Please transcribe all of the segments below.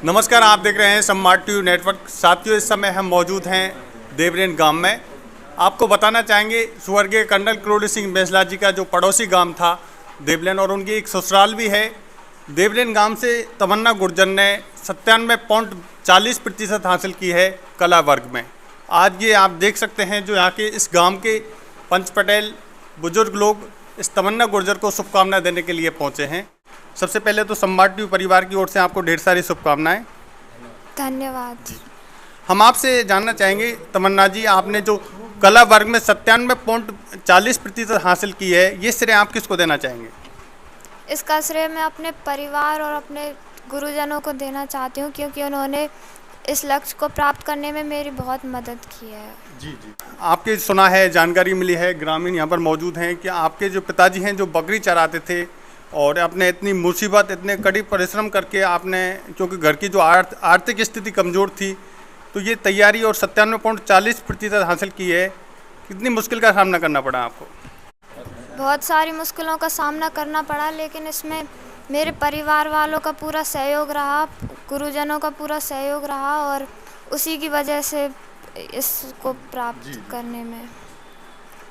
नमस्कार, आप देख रहे हैं स्मार्ट टीवी नेटवर्क। साथियों, इस समय हम मौजूद हैं देवरेन गांव में। आपको बताना चाहेंगे स्वर्गीय कर्नल क्रोड़ी सिंह बेंसला जी का जो पड़ोसी गांव था देवरेन, और उनकी एक ससुराल भी है। देवरेन गांव से तमन्ना गुर्जर ने 97.40% हासिल की है कला वर्ग में। आज ये आप देख सकते हैं जो यहाँ के इस गांव के पंच पटेल बुजुर्ग लोग इस तमन्ना गुर्जर को शुभकामनाएं देने के लिए पहुँचे हैं। सबसे पहले तो स्मार्ट टीवी परिवार की ओर से आपको ढेर सारी शुभकामनाएं। धन्यवाद। हम आपसे जानना चाहेंगे तमन्ना जी, आपने जो कला वर्ग में 97.40% हासिल की है, ये श्रेय आप किसको देना चाहेंगे? इसका श्रेय मैं अपने परिवार और अपने गुरुजनों को देना चाहती हूँ, क्योंकि उन्होंने इस लक्ष्य को प्राप्त करने में मेरी बहुत मदद की है। जी। आपके सुना है, जानकारी मिली है, ग्रामीण यहाँ पर मौजूद हैं कि आपके जो पिताजी हैं जो बकरी चराते थे, और आपने इतनी मुसीबत, इतने कड़ी परिश्रम करके आपने, क्योंकि घर की जो आर्थिक स्थिति कमज़ोर थी, तो ये तैयारी और 97.40% हासिल की है। कितनी मुश्किल का सामना करना पड़ा आपको? बहुत सारी मुश्किलों का सामना करना पड़ा, लेकिन इसमें मेरे परिवार वालों का पूरा सहयोग रहा, गुरुजनों का पूरा सहयोग रहा, और उसी की वजह से इसको प्राप्त करने में।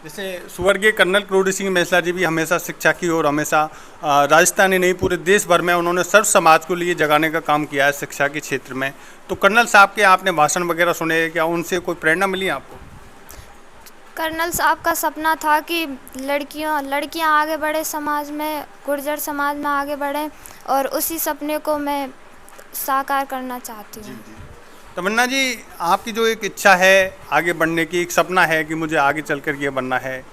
जैसे स्वर्गीय कर्नल क्रोड़ी सिंह बेंसला जी भी हमेशा शिक्षा की और हमेशा राजस्थान ही नहीं पूरे देश भर में उन्होंने सर्व समाज को लिए जगाने का काम किया है शिक्षा के क्षेत्र में। तो कर्नल साहब के आपने भाषण वगैरह सुने, क्या उनसे कोई प्रेरणा मिली आपको? कर्नल साहब का सपना था कि लड़कियां आगे बढ़े समाज में, गुर्जर समाज में आगे बढ़ें, और उसी सपने को मैं साकार करना चाहती हूँ। तमन्ना जी, आपकी जो एक इच्छा है आगे बढ़ने की, एक सपना है कि मुझे आगे चलकर ये बनना है,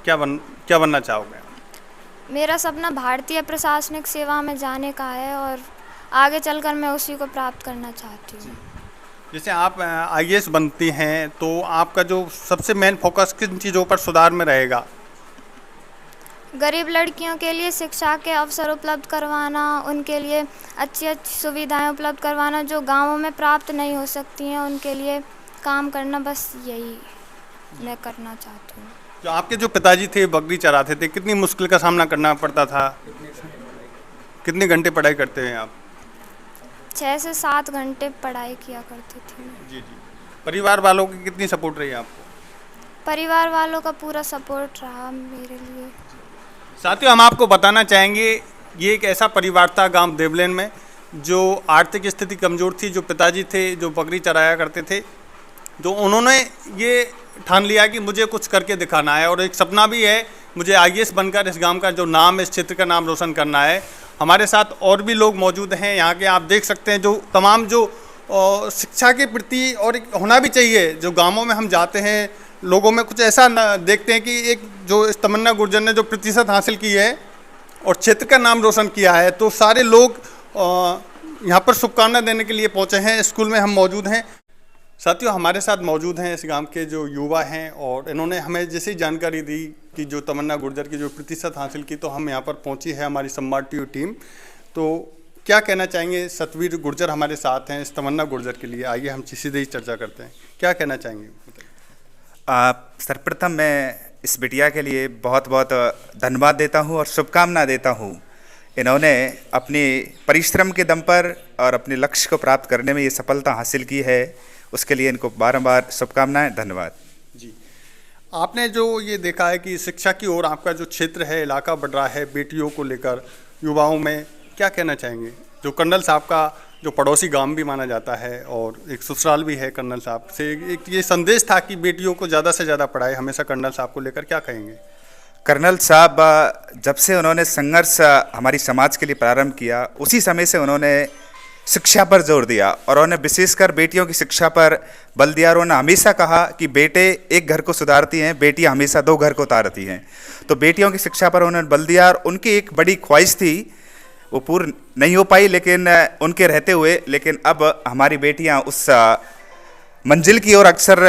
क्या बनना चाहोगे? मेरा सपना भारतीय प्रशासनिक सेवा में जाने का है, और आगे चलकर मैं उसी को प्राप्त करना चाहती हूँ। जैसे आप आईएएस बनती हैं, तो आपका जो सबसे मेन फोकस किन चीज़ों पर सुधार में रहेगा? गरीब लड़कियों के लिए शिक्षा के अवसर उपलब्ध करवाना, उनके लिए अच्छी सुविधाएं उपलब्ध करवाना जो गांवों में प्राप्त नहीं हो सकती हैं, उनके लिए काम करना, बस यही मैं करना चाहती हूँ। जो आपके जो पिताजी थे बकरी चराते थे, कितनी मुश्किल का सामना करना पड़ता था? कितने घंटे पढ़ाई करते हैं आप? 6 से 7 घंटे पढ़ाई किया करती थी। जी। परिवार वालों की कितनी सपोर्ट रही आपको? परिवार वालों का पूरा सपोर्ट रहा मेरे लिए। साथियों, हम आपको बताना चाहेंगे, ये एक ऐसा परिवार था गांव देवलेन में जो आर्थिक स्थिति कमज़ोर थी। जो पिताजी थे जो बकरी चराया करते थे, तो उन्होंने ये ठान लिया कि मुझे कुछ करके दिखाना है, और एक सपना भी है मुझे आईएएस बनकर इस गांव का जो नाम, इस क्षेत्र का नाम रोशन करना है। हमारे साथ और भी लोग मौजूद हैं यहाँ के, आप देख सकते हैं, जो तमाम जो शिक्षा के प्रति और एक होना भी चाहिए। जो गाँवों में हम जाते हैं, लोगों में कुछ ऐसा देखते हैं कि एक जो इस तमन्ना गुर्जर ने जो प्रतिशत हासिल की है और क्षेत्र का नाम रोशन किया है, तो सारे लोग यहाँ पर शुभकामना देने के लिए पहुँचे हैं। स्कूल में हम मौजूद हैं। साथियों, हमारे साथ मौजूद हैं इस गांव के जो युवा हैं, और इन्होंने हमें जैसे जानकारी दी कि जो तमन्ना गुर्जर की जो प्रतिशत हासिल की, तो हम यहाँ पर पहुँची है हमारी स्मार्ट टीवी टीम। तो क्या कहना चाहेंगे? सतवीर गुर्जर हमारे साथ हैं इस तमन्ना गुर्जर के लिए। आइए हम सीधे ही चर्चा करते हैं। क्या कहना चाहेंगे? सर्वप्रथम मैं इस बिटिया के लिए बहुत बहुत धन्यवाद देता हूँ और शुभकामना देता हूँ। इन्होंने अपने परिश्रम के दम पर और अपने लक्ष्य को प्राप्त करने में ये सफलता हासिल की है, उसके लिए इनको बारंबार शुभकामनाएं। धन्यवाद जी। आपने जो ये देखा है कि शिक्षा की ओर आपका जो क्षेत्र है, इलाका बढ़ रहा है बेटियों को लेकर, युवाओं में, क्या कहना चाहेंगे? जो कर्नल साहब का जो पड़ोसी गांव भी माना जाता है और एक ससुराल भी है कर्नल साहब से, एक ये संदेश था कि बेटियों को ज़्यादा से ज़्यादा पढ़ाए, हमेशा कर्नल साहब को लेकर क्या कहेंगे? कर्नल साहब जब से उन्होंने संघर्ष हमारी समाज के लिए प्रारंभ किया, उसी समय से उन्होंने शिक्षा पर जोर दिया, और उन्होंने विशेषकर बेटियों की शिक्षा पर बल दिया। और उन्होंने हमेशा कहा कि बेटे एक घर को सुधारती हैं, बेटियां हमेशा 2 घर को उतारती हैं। तो बेटियों की शिक्षा पर उन्होंने बल दिया, और उनकी एक बड़ी ख्वाहिश थी, वो पूर्ण नहीं हो पाई लेकिन उनके रहते हुए, लेकिन अब हमारी बेटियां उस मंजिल की ओर अक्सर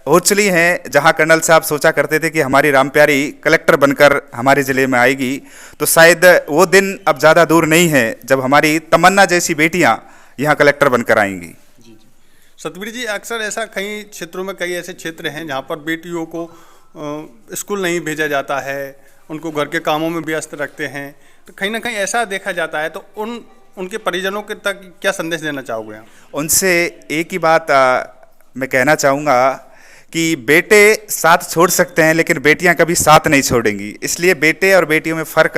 हो चली हैं जहां कर्नल साहब सोचा करते थे कि हमारी राम प्यारी कलेक्टर बनकर हमारे ज़िले में आएगी। तो शायद वो दिन अब ज़्यादा दूर नहीं है जब हमारी तमन्ना जैसी बेटियां यहाँ कलेक्टर बनकर आएंगी। जी। सतवीर जी, अक्सर ऐसा कई क्षेत्रों में, कई ऐसे क्षेत्र हैं जहाँ पर बेटियों को स्कूल नहीं भेजा जाता है, उनको घर के कामों में व्यस्त रखते हैं, तो कहीं ना कहीं ऐसा देखा जाता है। तो उन उनके परिजनों के तक क्या संदेश देना चाहोगे आप? उनसे एक ही बात मैं कहना चाहूँगा कि बेटे साथ छोड़ सकते हैं लेकिन बेटियां कभी साथ नहीं छोड़ेंगी। इसलिए बेटे और बेटियों में फ़र्क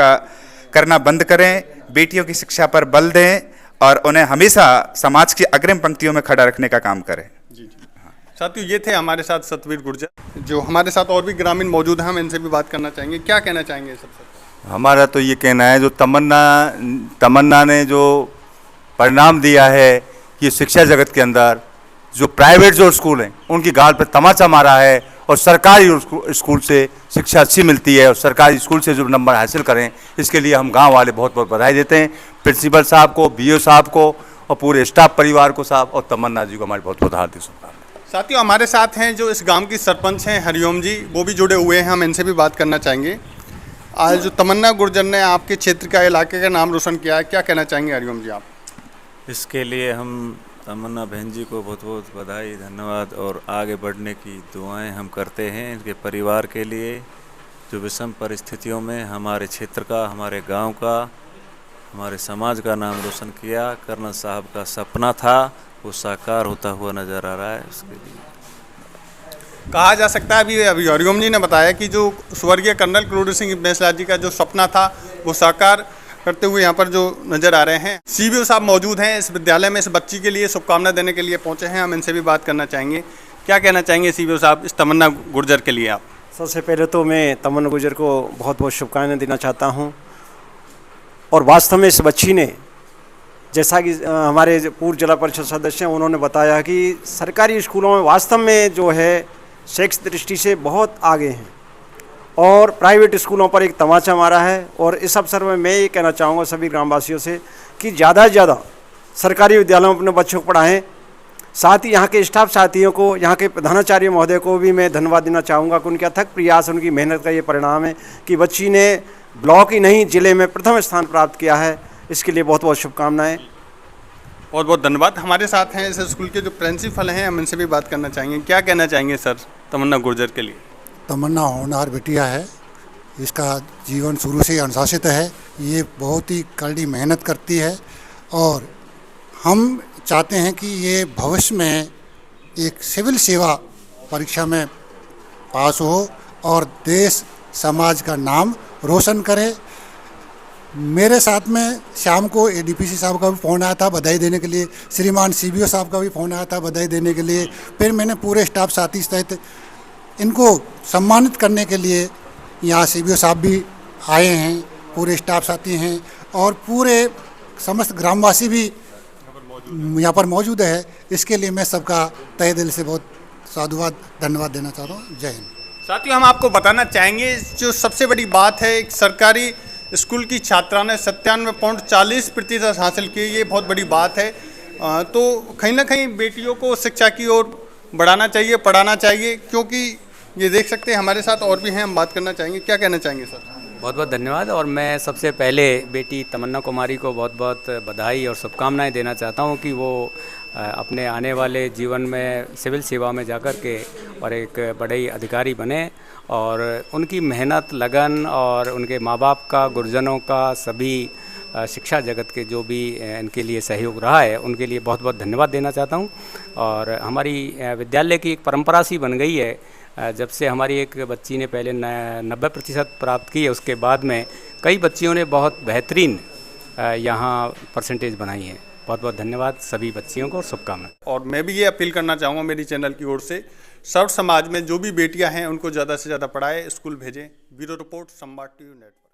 करना बंद करें, बेटियों की शिक्षा पर बल दें और उन्हें हमेशा समाज की अग्रिम पंक्तियों में खड़ा रखने का काम करें। जी। साथियों, ये थे हमारे साथ सतवीर गुर्जर, जो हमारे साथ और भी ग्रामीण मौजूद हैं, हम इनसे भी बात करना चाहेंगे। क्या कहना चाहेंगे सबसे? हमारा तो ये कहना है, जो तमन्ना ने जो परिणाम दिया है कि शिक्षा जगत के अंदर जो प्राइवेट जो स्कूल हैं उनकी गाल पे तमाचा मारा है और सरकारी स्कूल से शिक्षा अच्छी मिलती है और सरकारी स्कूल से जो नंबर हासिल करें, इसके लिए हम गांव वाले बहुत बहुत बधाई देते हैं। प्रिंसिपल साहब को, बीओ साहब को और पूरे स्टाफ परिवार को साहब और तमन्ना जी को हमारी बहुत बहुत हार्दिक शुभकामनाएं। साथियों, हमारे साथ हैं जो इस गांव की सरपंच हैं हरिओम जी, वो भी जुड़े हुए हैं, हम इनसे भी बात करना चाहेंगे। आज जो तमन्ना गुर्जर ने आपके क्षेत्र का, इलाके का नाम रोशन किया है, क्या कहना चाहेंगे हरिओम जी आप? इसके लिए हम तमन्ना बहन जी को बहुत बहुत बधाई, धन्यवाद और आगे बढ़ने की दुआएं हम करते हैं इनके परिवार के लिए, जो विषम परिस्थितियों में हमारे क्षेत्र का, हमारे गांव का, हमारे समाज का नाम रोशन किया। कर्नल साहब का सपना था, वो साकार होता हुआ नज़र आ रहा है। उसके लिए कहा जा सकता है, अभी हरिओम जी ने बताया कि जो स्वर्गीय कर्नल क्रोडी सिंह बेंसलाल जी का जो सपना था वो साकार करते हुए यहाँ पर जो नज़र आ रहे हैं। सीबीओ साहब मौजूद हैं इस विद्यालय में, इस बच्ची के लिए शुभकामना देने के लिए पहुँचे हैं, हम इनसे भी बात करना चाहेंगे। क्या कहना चाहेंगे सीबीओ साहब इस तमन्ना गुर्जर के लिए आप? सबसे पहले तो मैं तमन्ना गुर्जर को बहुत बहुत शुभकामनाएं देना चाहता हूं। और वास्तव में इस बच्ची ने, जैसा कि हमारे पूर्व जिला परिषद सदस्य हैं उन्होंने बताया कि सरकारी स्कूलों में वास्तव में जो है शैक्षिक दृष्टि से बहुत आगे हैं और प्राइवेट स्कूलों पर एक तमाचा मारा है। और इस अवसर में मैं ये कहना चाहूँगा सभी ग्रामवासियों से कि ज़्यादा से ज़्यादा सरकारी विद्यालयों में अपने बच्चों को पढ़ाएं। साथ ही यहाँ के स्टाफ साथियों को, यहाँ के प्रधानाचार्य महोदय को भी मैं धन्यवाद देना चाहूँगा कि उनके अथक प्रयास, उनकी मेहनत का ये परिणाम है कि बच्ची ने ब्लॉक ही नहीं जिले में प्रथम स्थान प्राप्त किया है। इसके लिए बहुत बहुत शुभकामनाएँ। बहुत बहुत धन्यवाद। हमारे साथ हैं इस स्कूल के जो प्रिंसिपल हैं, हम इनसे भी बात करना चाहेंगे। क्या कहना चाहेंगे सर तमन्ना गुर्जर के लिए? तमन्ना होनहार बिटिया है, इसका जीवन शुरू से ही अनुशासित है, ये बहुत ही कड़ी मेहनत करती है और हम चाहते हैं कि ये भविष्य में एक सिविल सेवा परीक्षा में पास हो और देश समाज का नाम रोशन करे। मेरे साथ में शाम को एडीपीसी साहब का भी फ़ोन आया था बधाई देने के लिए, श्रीमान सीबीओ साहब का भी फ़ोन आया था बधाई देने के लिए। फिर मैंने पूरे स्टाफ साथी सहित इनको सम्मानित करने के लिए यहाँ सीबीओ साहब भी आए हैं, पूरे स्टाफ साथी हैं और पूरे समस्त ग्रामवासी भी यहाँ पर मौजूद है। इसके लिए मैं सबका तहे दिल से बहुत साधुवाद धन्यवाद देना चाहता हूँ। जय हिंद। साथियों, हम आपको बताना चाहेंगे जो सबसे बड़ी बात है, एक सरकारी स्कूल की छात्रा ने 97.40% हासिल की, ये बहुत बड़ी बात है। तो कहीं ना कहीं बेटियों को शिक्षा की ओर बढ़ाना चाहिए, पढ़ाना चाहिए, क्योंकि ये देख सकते हैं हमारे साथ और भी हैं, हम बात करना चाहेंगे। क्या कहना चाहेंगे सर? बहुत बहुत धन्यवाद। और मैं सबसे पहले बेटी तमन्ना कुमारी को बहुत बहुत बधाई और शुभकामनाएं देना चाहता हूं कि वो अपने आने वाले जीवन में सिविल सेवा में जाकर के और एक बड़े अधिकारी बने और उनकी मेहनत, लगन और उनके माँ बाप का, गुरुजनों का, सभी शिक्षा जगत के जो भी इनके लिए सहयोग रहा है उनके लिए बहुत बहुत धन्यवाद देना चाहता हूं। और हमारी विद्यालय की एक परंपरा सी बन गई है, जब से हमारी एक बच्ची ने पहले 90% प्राप्त की है, उसके बाद में कई बच्चियों ने बहुत बेहतरीन यहाँ परसेंटेज बनाई है। बहुत बहुत धन्यवाद सभी बच्चियों को और शुभकामनाएं। और मैं भी ये अपील करना चाहूँगा मेरी चैनल की ओर से, सर्व समाज में जो भी बेटियां हैं उनको ज़्यादा से ज़्यादा पढ़ाएं, स्कूल भेजें। ब्यूरो रिपोर्ट, संवाद टीवी नेटवर्क।